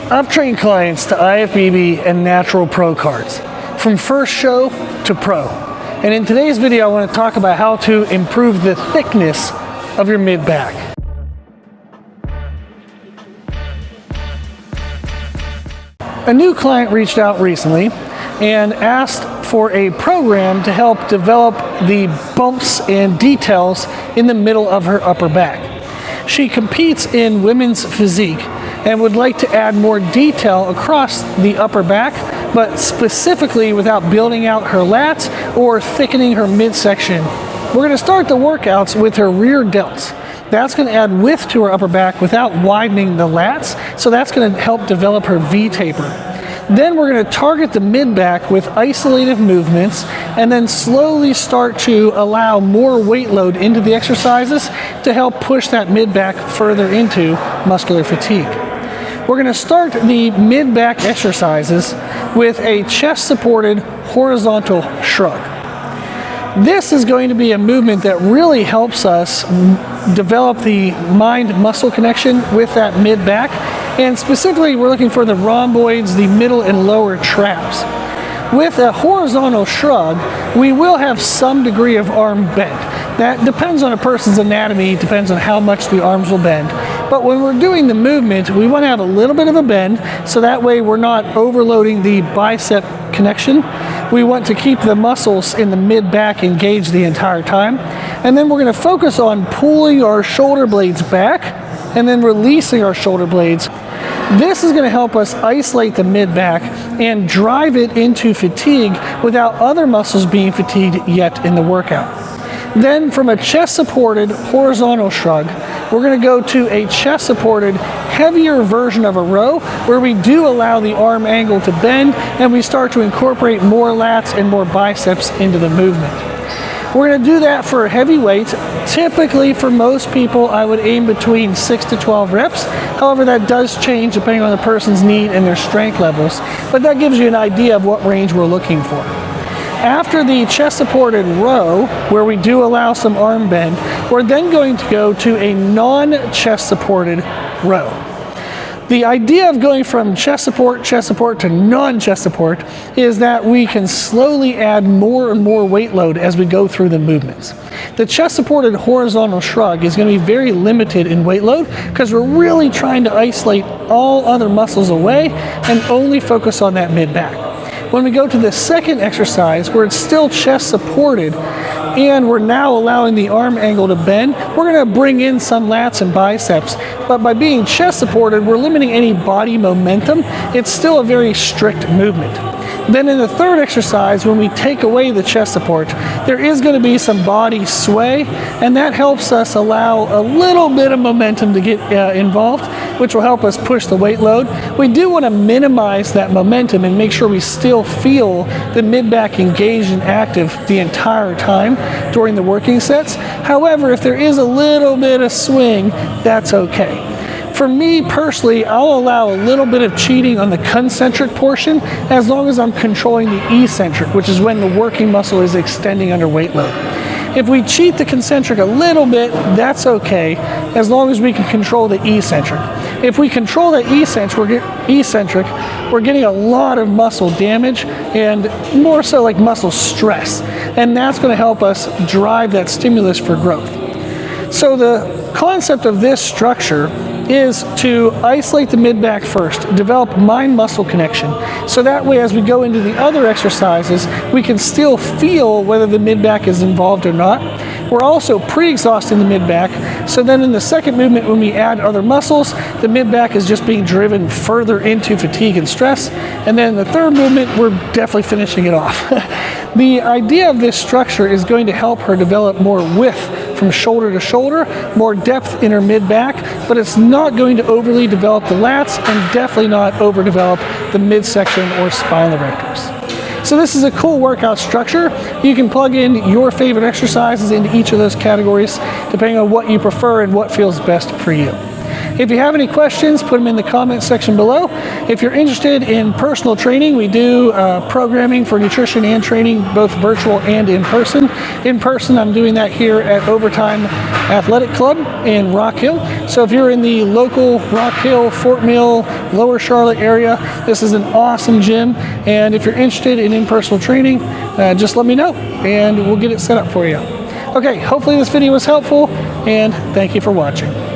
I've trained clients to IFBB and Natural Pro Cards, from first show to pro. And in today's video, I want to talk about how to improve the thickness of your mid-back. A new client reached out recently and asked for a program to help develop the bumps and details in the middle of her upper back. She competes in women's physique and would like to add more detail across the upper back, but specifically without building out her lats or thickening her midsection. We're going to start the workouts with her rear delts. That's going to add width to her upper back without widening the lats, so that's going to help develop her V taper. Then we're going to target the mid-back with isolative movements and then slowly start to allow more weight load into the exercises to help push that mid-back further into muscular fatigue. We're going to start the mid-back exercises with a chest-supported horizontal shrug. This is going to be a movement that really helps us develop the mind-muscle connection with that mid-back. And specifically, we're looking for the rhomboids, the middle and lower traps. With a horizontal shrug, we will have some degree of arm bend. That depends on a person's anatomy, depends on how much the arms will bend. But when we're doing the movement, we want to have a little bit of a bend, so that way we're not overloading the bicep connection. We want to keep the muscles in the mid-back engaged the entire time. And then we're going to focus on pulling our shoulder blades back and then releasing our shoulder blades. This is going to help us isolate the mid-back and drive it into fatigue without other muscles being fatigued yet in the workout. Then from a chest-supported horizontal shrug, we're going to go to a chest-supported heavier version of a row where we do allow the arm angle to bend and we start to incorporate more lats and more biceps into the movement. We're going to do that for heavy weights. Typically for most people, I would aim between 6 to 12 reps. However, that does change depending on the person's need and their strength levels, but that gives you an idea of what range we're looking for. After the chest-supported row, where we do allow some arm bend, we're then going to go to a non-chest supported row. The idea of going from chest support to non-chest support is that we can slowly add more and more weight load as we go through the movements. The chest-supported horizontal shrug is going to be very limited in weight load because we're really trying to isolate all other muscles away and only focus on that mid-back. When we go to the second exercise, where it's still chest supported and we're now allowing the arm angle to bend, we're going to bring in some lats and biceps, but by being chest supported, we're limiting any body momentum. It's still a very strict movement. Then in the third exercise, when we take away the chest support, there is going to be some body sway, and that helps us allow a little bit of momentum to get involved, which will help us push the weight load. We do want to minimize that momentum and make sure we still feel the mid-back engaged and active the entire time during the working sets. However, if there is a little bit of swing, that's okay. For me personally, I'll allow a little bit of cheating on the concentric portion as long as I'm controlling the eccentric, which is when the working muscle is extending under weight load. If we cheat the concentric a little bit, that's okay, as long as we can control the eccentric. If we control the eccentric, we're getting a lot of muscle damage and more so like muscle stress, and that's going to help us drive that stimulus for growth. So the concept of this structure is to isolate the mid-back first, develop mind-muscle connection, so that way as we go into the other exercises, we can still feel whether the mid-back is involved or not. We're also pre-exhausting the mid-back, so then in the second movement when we add other muscles, the mid-back is just being driven further into fatigue and stress, and then in the third movement, we're definitely finishing it off. The idea of this structure is going to help her develop more width from shoulder to shoulder, more depth in her mid-back, but it's not going to overly develop the lats and definitely not overdevelop the midsection or spinal erectors. So this is a cool workout structure. You can plug in your favorite exercises into each of those categories depending on what you prefer and what feels best for you. If you have any questions, put them in the comment section below. If you're interested in personal training, we do programming for nutrition and training, both virtual and in person. In person, I'm doing that here at Overtime Athletic Club in Rock Hill. So if you're in the local Rock Hill, Fort Mill, Lower Charlotte area, this is an awesome gym. And if you're interested in personal training, just let me know and we'll get it set up for you. Okay, hopefully this video was helpful, and thank you for watching.